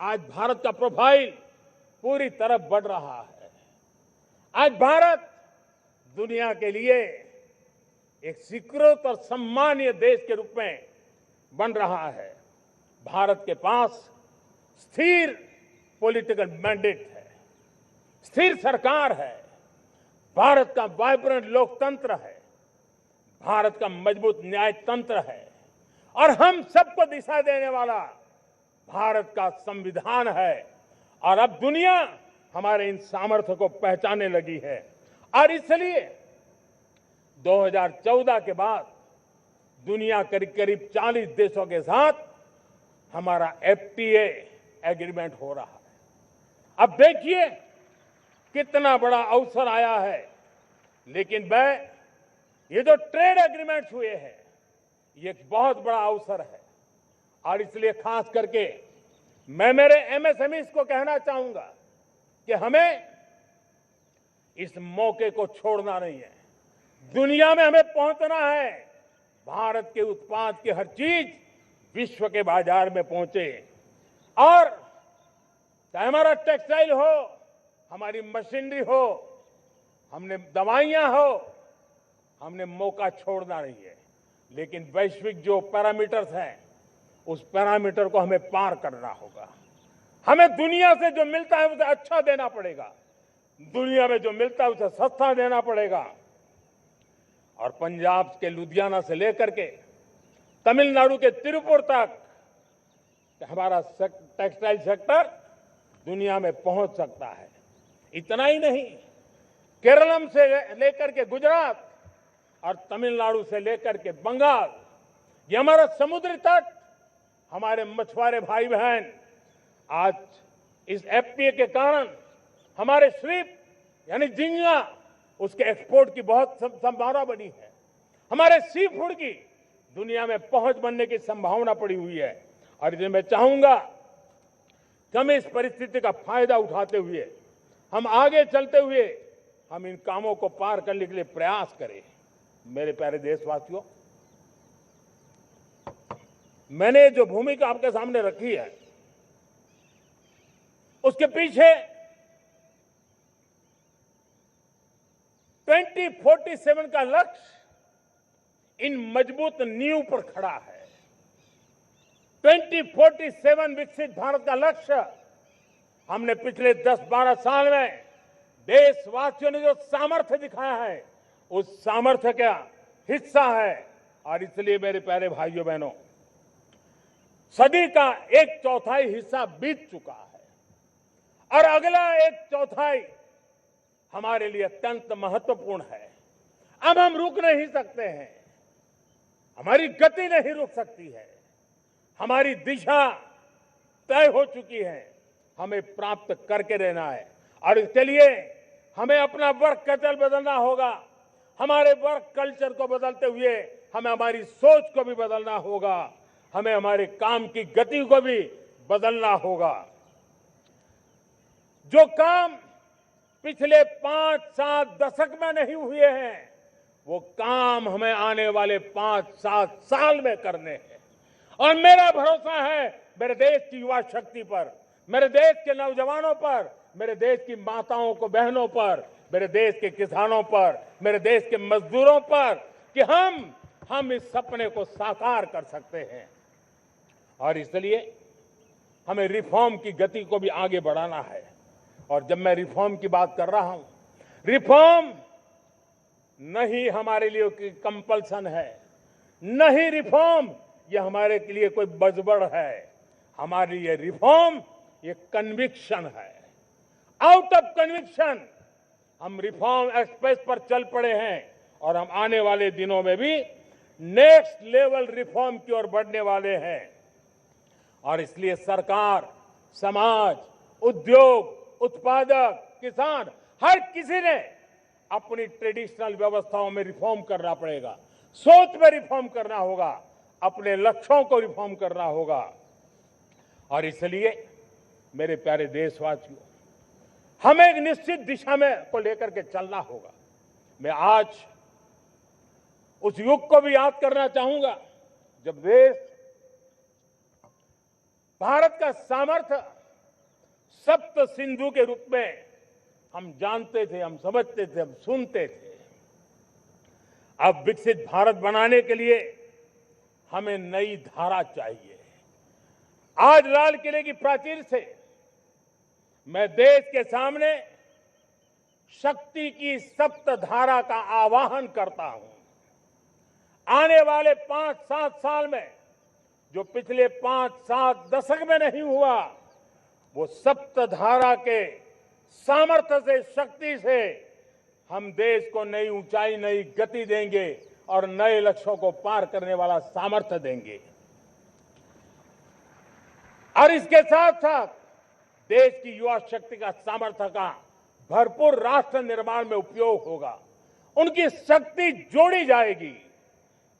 आज भारत का प्रोफाइल पूरी तरफ बढ़ रहा है। आज भारत दुनिया के लिए एक स्वीकृत और सम्मानीय देश के रूप में बन रहा है। भारत के पास स्थिर पॉलिटिकल मैंडेट है, स्थिर सरकार है, भारत का वाइब्रेंट लोकतंत्र है, भारत का मजबूत न्याय तंत्र है और हम सबको दिशा देने वाला भारत का संविधान है। और अब दुनिया हमारे इन सामर्थ्य को पहचानने लगी है और इसलिए 2014 के बाद दुनिया करीब करीब 40 देशों के साथ हमारा एफटीए एग्रीमेंट हो रहा है। अब देखिए कितना बड़ा अवसर आया है। लेकिन ये जो ट्रेड एग्रीमेंट्स हुए हैं ये एक बहुत बड़ा अवसर है और इसलिए खास करके मैं मेरे एमएसएमईज को कहना चाहूंगा कि हमें इस मौके को छोड़ना नहीं है। दुनिया में हमें पहुंचना है। भारत के उत्पाद की हर चीज विश्व के बाजार में पहुंचे और चाहे हमारा टेक्सटाइल हो, हमारी मशीनरी हो, हमने दवाइयां हो, हमने मौका छोड़ना नहीं है। लेकिन वैश्विक जो पैरामीटर्स हैं उस पैरामीटर को हमें पार करना होगा। हमें दुनिया से जो मिलता है उसे अच्छा देना पड़ेगा, दुनिया में जो मिलता है उसे सस्ता देना पड़ेगा। और पंजाब के लुधियाना से लेकर के तमिलनाडु के तिरुपुर तक हमारा टेक्सटाइल सेक्टर दुनिया में पहुंच सकता है। इतना ही नहीं, केरलम से लेकर के गुजरात और तमिलनाडु से लेकर के बंगाल, ये हमारा समुद्री तट, हमारे मछुआरे भाई बहन आज इस एफटीए के कारण हमारे श्रिप यानी झींगा उसके एक्सपोर्ट की बहुत संभावना बनी है। हमारे सी फूड की दुनिया में पहुंच बनने की संभावना पड़ी हुई है। और इसलिए मैं चाहूंगा कि हम इस परिस्थिति का फायदा उठाते हुए, हम आगे चलते हुए हम इन कामों को पार करने के लिए प्रयास करें। मेरे प्यारे देशवासियों, मैंने जो भूमिका आपके सामने रखी है उसके पीछे 2047 का लक्ष्य इन मजबूत नींव पर खड़ा है। 2047 विकसित भारत का लक्ष्य हमने पिछले 10-12 साल में देशवासियों ने जो सामर्थ्य दिखाया है उस सामर्थ्य का हिस्सा है। और इसलिए मेरे प्यारे भाइयों बहनों, सदी का 1/4 हिस्सा बीत चुका है और अगला 1/4 हमारे लिए अत्यंत महत्वपूर्ण है। अब हम रुक नहीं सकते हैं, हमारी गति नहीं रुक सकती है, हमारी दिशा तय हो चुकी है, हमें प्राप्त करके रहना है। और इसके लिए हमें अपना वर्क कल्चर बदलना होगा। हमारे वर्क कल्चर को बदलते हुए हमें हमारी सोच को भी बदलना होगा, हमें हमारे काम की गति को भी बदलना होगा। जो काम पिछले 5-7 दशक में नहीं हुए हैं वो काम हमें आने वाले 5-7 साल में करने हैं। और मेरा भरोसा है मेरे देश की युवा शक्ति पर, मेरे देश के नौजवानों पर, मेरे देश की माताओं को बहनों पर, मेरे देश के किसानों पर, मेरे देश के मजदूरों पर कि हम इस सपने को साकार कर सकते हैं। और इसलिए हमें रिफॉर्म की गति को भी आगे बढ़ाना है। और जब मैं रिफॉर्म की बात कर रहा हूं, रिफॉर्म नहीं हमारे लिए कोई कंपल्सन है, नहीं रिफॉर्म ये हमारे के लिए कोई बजबड़ है। हमारे लिए रिफॉर्म ये कन्विक्शन है। आउट ऑफ कन्विक्शन हम रिफॉर्म एक्सप्रेस पर चल पड़े हैं और हम आने वाले दिनों में भी नेक्स्ट लेवल रिफॉर्म की ओर बढ़ने वाले हैं। और इसलिए सरकार, समाज, उद्योग, उत्पादक, किसान, हर किसी ने अपनी ट्रेडिशनल व्यवस्थाओं में रिफॉर्म करना पड़ेगा, सोच में रिफॉर्म करना होगा, अपने लक्ष्यों को रिफॉर्म करना होगा। और इसलिए मेरे प्यारे देशवासियों, हमें एक निश्चित दिशा में को लेकर के चलना होगा। मैं आज उस युग को भी याद करना चाहूंगा जब देश भारत का सामर्थ्य सप्त सिंधु के रूप में हम जानते थे, हम समझते थे, हम सुनते थे। अब विकसित भारत बनाने के लिए हमें नई धारा चाहिए। आज लाल किले की प्राचीर से मैं देश के सामने शक्ति की सप्त धारा का आह्वान करता हूं। आने वाले 5-7 साल में जो पिछले 5-7 दशक में नहीं हुआ, वो सप्त धारा के सामर्थ्य से, शक्ति से हम देश को नई ऊंचाई, नई गति देंगे और नए लक्ष्यों को पार करने वाला सामर्थ्य देंगे। और इसके साथ साथ देश की युवा शक्ति का सामर्थ्य का भरपूर राष्ट्र निर्माण में उपयोग होगा। उनकी शक्ति जोड़ी जाएगी।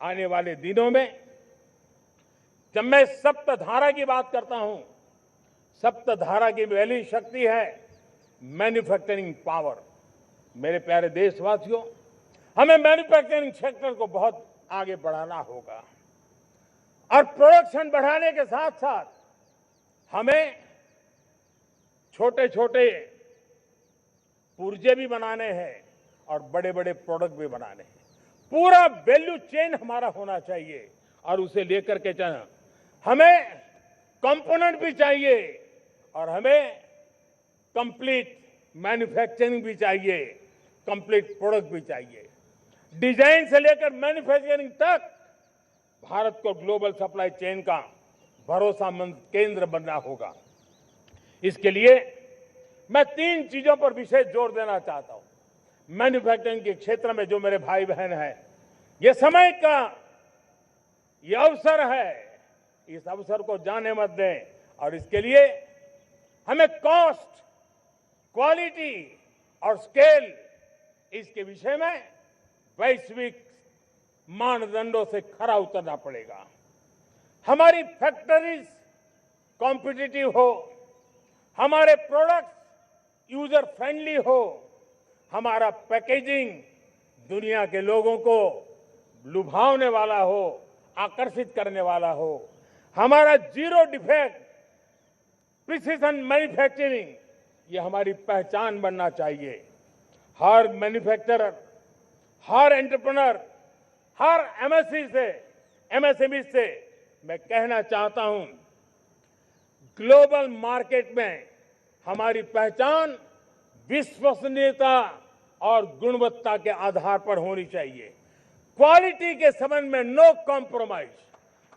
आने वाले दिनों में जब मैं सप्तधारा की बात करता हूं, सप्तधारा की पहली शक्ति है मैन्युफैक्चरिंग पावर। मेरे प्यारे देशवासियों, हमें मैन्युफैक्चरिंग सेक्टर को बहुत आगे बढ़ाना होगा और प्रोडक्शन बढ़ाने के साथ साथ हमें छोटे छोटे पुर्जे भी बनाने हैं और बड़े बड़े प्रोडक्ट भी बनाने हैं। पूरा वैल्यू चेन हमारा होना चाहिए और उसे लेकर के चलना। हमें कंपोनेंट भी चाहिए और हमें कंप्लीट मैन्युफैक्चरिंग भी चाहिए, कंप्लीट प्रोडक्ट भी चाहिए। डिजाइन से लेकर मैन्युफैक्चरिंग तक भारत को ग्लोबल सप्लाई चेन का भरोसामंद केंद्र बनना होगा। इसके लिए मैं 3 चीजों पर विशेष जोर देना चाहता हूं। मैन्युफैक्चरिंग के क्षेत्र में जो मेरे भाई बहन हैं, ये समय का ये अवसर है, इस अवसर को जाने मत दें। और इसके लिए हमें कॉस्ट, क्वालिटी और स्केल, इसके विषय में वैश्विक मानदंडों से खरा उतरना पड़ेगा। हमारी फैक्ट्रीज कॉम्पिटिटिव हो, हमारे प्रोडक्ट्स यूजर फ्रेंडली हो, हमारा पैकेजिंग दुनिया के लोगों को लुभावने वाला हो, आकर्षित करने वाला हो, हमारा जीरो डिफेक्ट प्रिसिजन मैन्युफैक्चरिंग, ये हमारी पहचान बनना चाहिए। हर मैन्युफैक्चरर, हर एंटरप्रेन्योर, हर एमएसएमई से मैं कहना चाहता हूं, ग्लोबल मार्केट में हमारी पहचान विश्वसनीयता और गुणवत्ता के आधार पर होनी चाहिए। क्वालिटी के संबंध में नो कॉम्प्रोमाइज,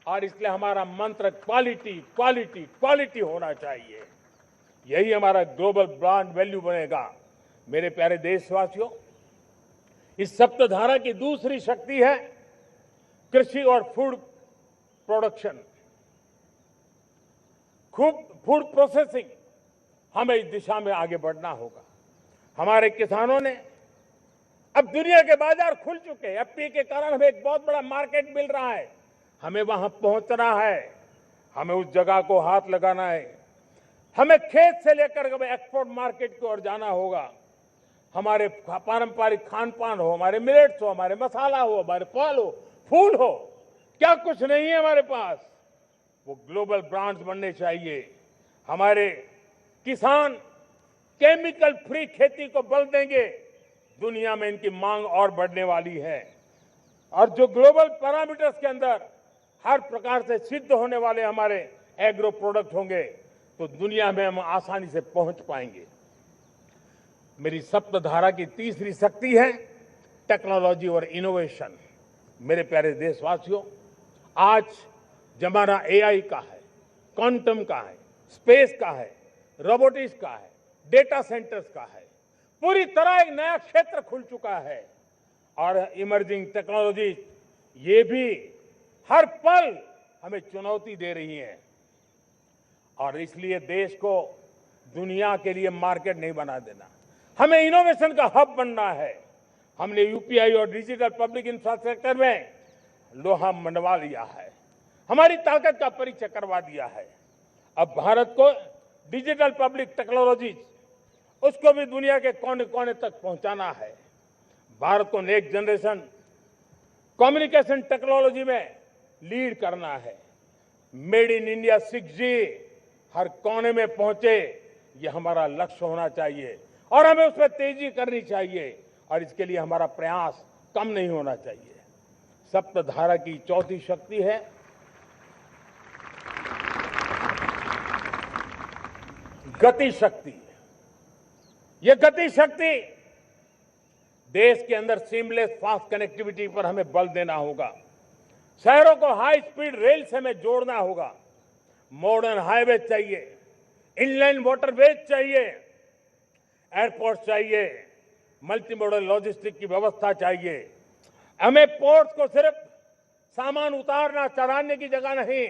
और इसलिए हमारा मंत्र क्वालिटी, क्वालिटी, क्वालिटी होना चाहिए। यही हमारा ग्लोबल ब्रांड वैल्यू बनेगा। मेरे प्यारे देशवासियों, इस सप्तधारा की दूसरी शक्ति है कृषि और फूड प्रोडक्शन, फूड प्रोसेसिंग। हमें इस दिशा में आगे बढ़ना होगा। हमारे किसानों ने, अब दुनिया के बाजार खुल चुके हैं। एफपीए के कारण हमें एक बहुत बड़ा मार्केट मिल रहा है। हमें वहां पहुंचना है, हमें उस जगह को हाथ लगाना है। हमें खेत से लेकर एक्सपोर्ट मार्केट की ओर जाना होगा। हमारे पारंपरिक खान पान हो, हमारे मिलेट्स हो, हमारे मसाला हो, हमारे फल हो, फूल हो, क्या कुछ नहीं है हमारे पास, वो ग्लोबल ब्रांड्स बनने चाहिए। हमारे किसान केमिकल फ्री खेती को बल देंगे। दुनिया में इनकी मांग और बढ़ने वाली है और जो ग्लोबल पैरामीटर्स के अंदर हर प्रकार से सिद्ध होने वाले हमारे एग्रो प्रोडक्ट होंगे तो दुनिया में हम आसानी से पहुंच पाएंगे। मेरी सप्तधारा की तीसरी शक्ति है टेक्नोलॉजी और इनोवेशन। मेरे प्यारे देशवासियों, आज जमाना एआई का है, क्वांटम का है, स्पेस का है, रोबोटिक्स का है, डेटा सेंटर्स का है। पूरी तरह एक नया क्षेत्र खुल चुका है और इमर्जिंग टेक्नोलॉजी ये भी हर पल हमें चुनौती दे रही हैं और इसलिए देश को दुनिया के लिए मार्केट नहीं बना देना, हमें इनोवेशन का हब बनना है। हमने यूपीआई और डिजिटल पब्लिक इंफ्रास्ट्रक्चर में लोहा मनवा लिया है, हमारी ताकत का परिचय करवा दिया है। अब भारत को डिजिटल पब्लिक टेक्नोलॉजी उसको भी दुनिया के कोने कोने तक पहुंचाना है। भारत को नेक्स्ट जनरेशन कम्युनिकेशन टेक्नोलॉजी में लीड करना है। मेड इन इंडिया 6G हर कोने में पहुंचे, ये हमारा लक्ष्य होना चाहिए और हमें उसमें तेजी करनी चाहिए और इसके लिए हमारा प्रयास कम नहीं होना चाहिए। सप्तधारा की चौथी शक्ति है गति शक्ति। ये गति शक्ति देश के अंदर सीमलेस फास्ट कनेक्टिविटी पर हमें बल देना होगा। शहरों को हाई स्पीड रेल से हमें जोड़ना होगा। मॉडर्न हाईवे चाहिए, इनलैंड वाटरवेज चाहिए, एयरपोर्ट चाहिए, मल्टी मॉडल लॉजिस्टिक की व्यवस्था चाहिए। हमें पोर्ट्स को सिर्फ सामान उतारना चढ़ाने की जगह नहीं,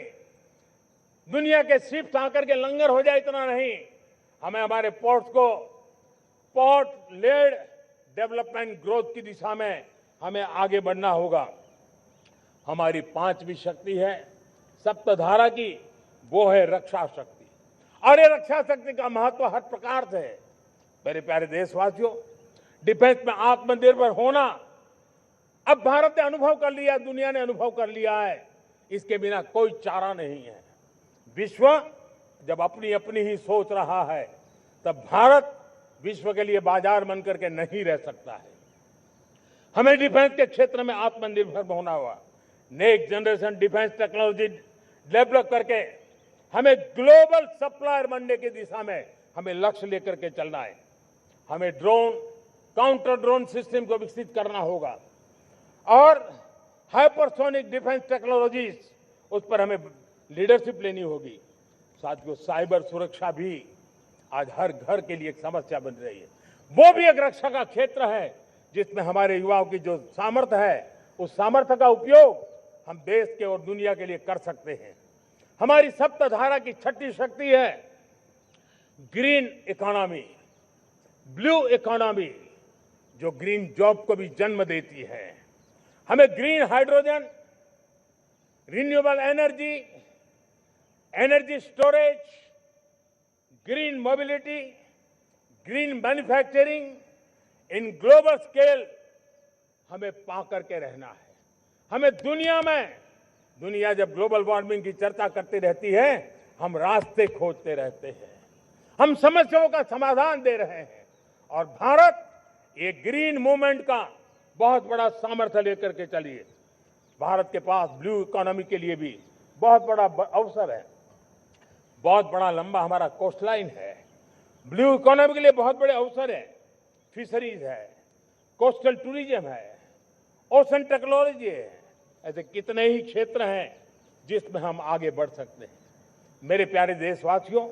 दुनिया के शिप्स आकर के लंगर हो जाए इतना नहीं, हमें हमारे पोर्ट्स को पोर्ट लेड डेवलपमेंट ग्रोथ की दिशा में हमें आगे बढ़ना होगा। हमारी पांचवी शक्ति है सप्तधारा की, वो है रक्षा शक्ति। और ये रक्षा शक्ति का महत्व हर प्रकार से है। मेरे प्यारे देशवासियों, डिफेंस में आत्मनिर्भर होना अब भारत ने अनुभव कर लिया, दुनिया ने अनुभव कर लिया है, इसके बिना कोई चारा नहीं है। विश्व जब अपनी अपनी ही सोच रहा है, तब भारत विश्व के लिए बाजार बन करके नहीं रह सकता है। हमें डिफेंस के क्षेत्र में आत्मनिर्भर होना होगा। Next generation defence technology develop करके हमें ग्लोबल सप्लायर बनने की दिशा में हमें लक्ष्य लेकर के चलना है। हमें ड्रोन, काउंटर ड्रोन सिस्टम को विकसित करना होगा और हाइपरसोनिक डिफेंस टेक्नोलॉजीज, उस पर हमें लीडरशिप लेनी होगी। साथियों, साइबर सुरक्षा भी आज हर घर के लिए एक समस्या बन रही है। वो भी एक रक्षा का क्षेत्र है जिसमें हमारे युवाओं की जो सामर्थ्य है, उस सामर्थ्य का उपयोग हम देश के और दुनिया के लिए कर सकते हैं। हमारी सप्तधारा की छठी शक्ति है ग्रीन इकोनॉमी, ब्लू इकोनॉमी, जो ग्रीन जॉब को भी जन्म देती है। हमें green hydrogen, renewable energy, energy storage, green mobility, green manufacturing in global scale हमें पा करके रहना है। हमें दुनिया जब ग्लोबल वार्मिंग की चर्चा करती रहती है, हम रास्ते खोजते रहते हैं, हम समस्याओं का समाधान दे रहे हैं और भारत ये ग्रीन मूवमेंट का बहुत बड़ा सामर्थ्य लेकर के चलिए। भारत के पास ब्लू इकोनॉमी के लिए भी बहुत बड़ा अवसर है। बहुत बड़ा लंबा हमारा कोस्ट लाइन है। ब्लू इकोनॉमी के लिए बहुत बड़े अवसर है। फिशरीज है, कोस्टल टूरिज्म है, ओशन टेक्नोलॉजी है। ऐसे कितने ही क्षेत्र हैं जिसमें हम आगे बढ़ सकते हैं। मेरे प्यारे देशवासियों,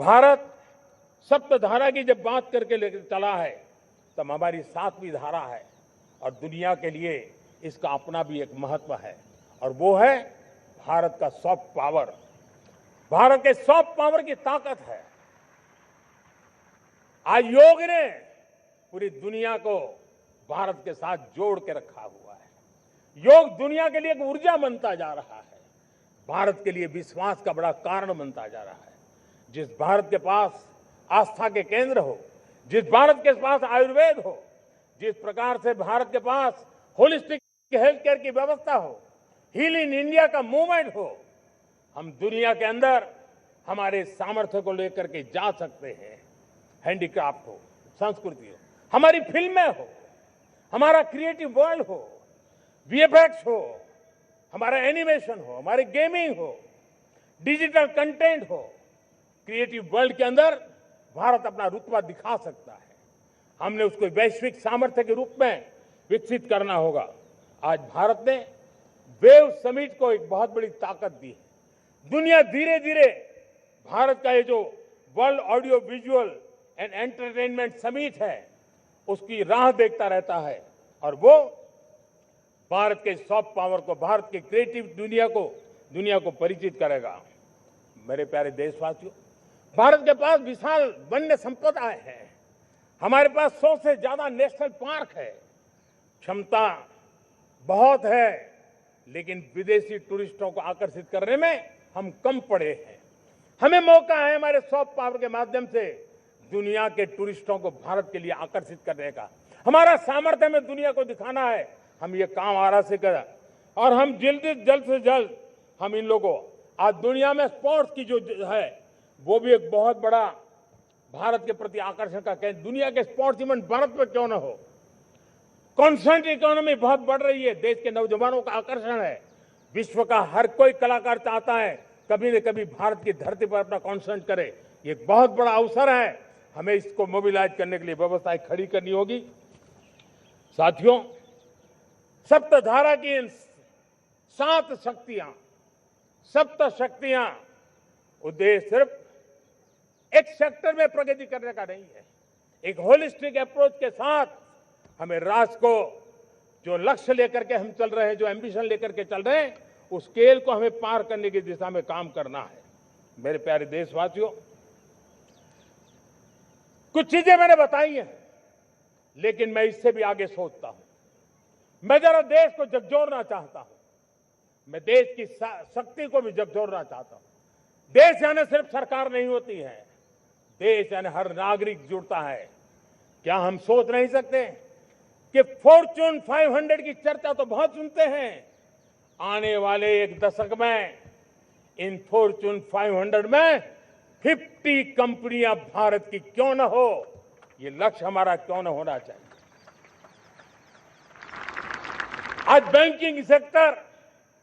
भारत सप्तधारा की जब बात करके लेकर चला है, तब हमारी सातवीं धारा है और दुनिया के लिए इसका अपना भी एक महत्व है और वो है भारत का सॉफ्ट पावर। भारत के सॉफ्ट पावर की ताकत है। आज योग ने पूरी दुनिया को भारत के साथ जोड़ के रखा हुआ है। योग दुनिया के लिए एक ऊर्जा बनता जा रहा है, भारत के लिए विश्वास का बड़ा कारण बनता जा रहा है। जिस भारत के पास आस्था के केंद्र हो, जिस भारत के पास आयुर्वेद हो, जिस प्रकार से भारत के पास होलिस्टिक हेल्थ केयर की व्यवस्था हो, हील इन इंडिया का मूवमेंट हो, हम दुनिया के अंदर हमारे सामर्थ्य को लेकर के जा सकते हैं। हैंडीक्राफ्ट हो, संस्कृति हो, हमारी फिल्में हो, हमारा क्रिएटिव वर्ल्ड हो, वीएफएक्स हो, हमारा एनिमेशन हो, हमारी गेमिंग हो, डिजिटल कंटेंट हो, क्रिएटिव वर्ल्ड के अंदर भारत अपना रुतबा दिखा सकता है। हमने उसको वैश्विक सामर्थ्य के रूप में विकसित करना होगा। आज भारत ने वेव समिट को एक बहुत बड़ी ताकत दी है। दुनिया धीरे धीरे भारत का ये जो world audio visual and entertainment summit है, उसकी राह देखता रहता है और वो भारत के सॉफ्ट पावर को, भारत के क्रिएटिव दुनिया को परिचित करेगा। मेरे प्यारे देशवासियों, भारत के पास विशाल वन्य संपदा है। हमारे पास 100 से ज्यादा नेशनल पार्क है। क्षमता बहुत है, लेकिन विदेशी टूरिस्टों को आकर्षित करने में हम कम पड़े हैं। हमें मौका है हमारे सॉफ्ट पावर के माध्यम से दुनिया के टूरिस्टों को भारत के लिए आकर्षित करने का। हमारा सामर्थ्य में दुनिया को दिखाना है। हम ये काम आरा से करें और हम जल्द से जल्द हम इन लोगों, आज दुनिया में स्पोर्ट्स की जो है वो भी एक बहुत बड़ा भारत के प्रति आकर्षण का केंद्र। दुनिया के स्पोर्ट्स इवेंट भारत में क्यों न हो। कॉन्स्टेंट इकोनॉमी बहुत बढ़ रही है, देश के नौजवानों का आकर्षण है। विश्व का हर कोई कलाकार चाहता है कभी न कभी भारत की धरती पर अपना कॉन्सर्ट करे। ये एक बहुत बड़ा अवसर है, हमें इसको मोबिलाइज करने के लिए व्यवस्थाएं खड़ी करनी होगी। साथियों, सप्तधारा की इन 7 शक्तियां उद्देश्य सिर्फ एक सेक्टर में प्रगति करने का नहीं है। एक होलिस्टिक अप्रोच के साथ हमें राष्ट्र को जो लक्ष्य लेकर के हम चल रहे हैं, जो एम्बिशन लेकर के चल रहे हैं, उस स्केल को हमें पार करने की दिशा में काम करना है। मेरे प्यारे देशवासियों, कुछ चीजें मैंने बताई हैं, लेकिन मैं इससे भी आगे सोचता हूं। मैं जरा देश को झकझोरना चाहता हूं, मैं देश की शक्ति को भी झकझोरना चाहता हूं। देश यानी सिर्फ सरकार नहीं होती है, देश यानी हर नागरिक जुड़ता है। क्या हम सोच नहीं सकते कि फॉर्च्यून 500 की चर्चा तो बहुत सुनते हैं, आने वाले एक दशक में इन फॉर्च्यून 500 में 50 कंपनियां भारत की क्यों न हो, ये लक्ष्य हमारा क्यों न होना चाहिए। आज बैंकिंग सेक्टर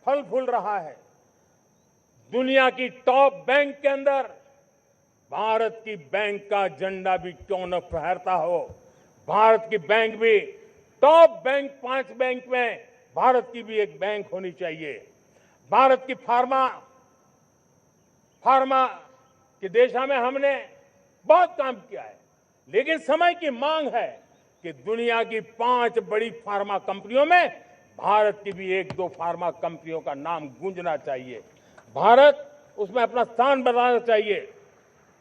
फल फूल रहा है। दुनिया की टॉप बैंक के अंदर भारत की बैंक का झंडा भी क्यों न फहरता हो। भारत की बैंक भी टॉप बैंक 5 बैंक में भारत की भी एक बैंक होनी चाहिए। भारत की फार्मा की दिशा में हमने बहुत काम किया है, लेकिन समय की मांग है कि दुनिया की 5 बड़ी फार्मा कंपनियों में भारत की भी 1-2 फार्मा कंपनियों का नाम गूंजना चाहिए। भारत उसमें अपना स्थान बनाना चाहिए।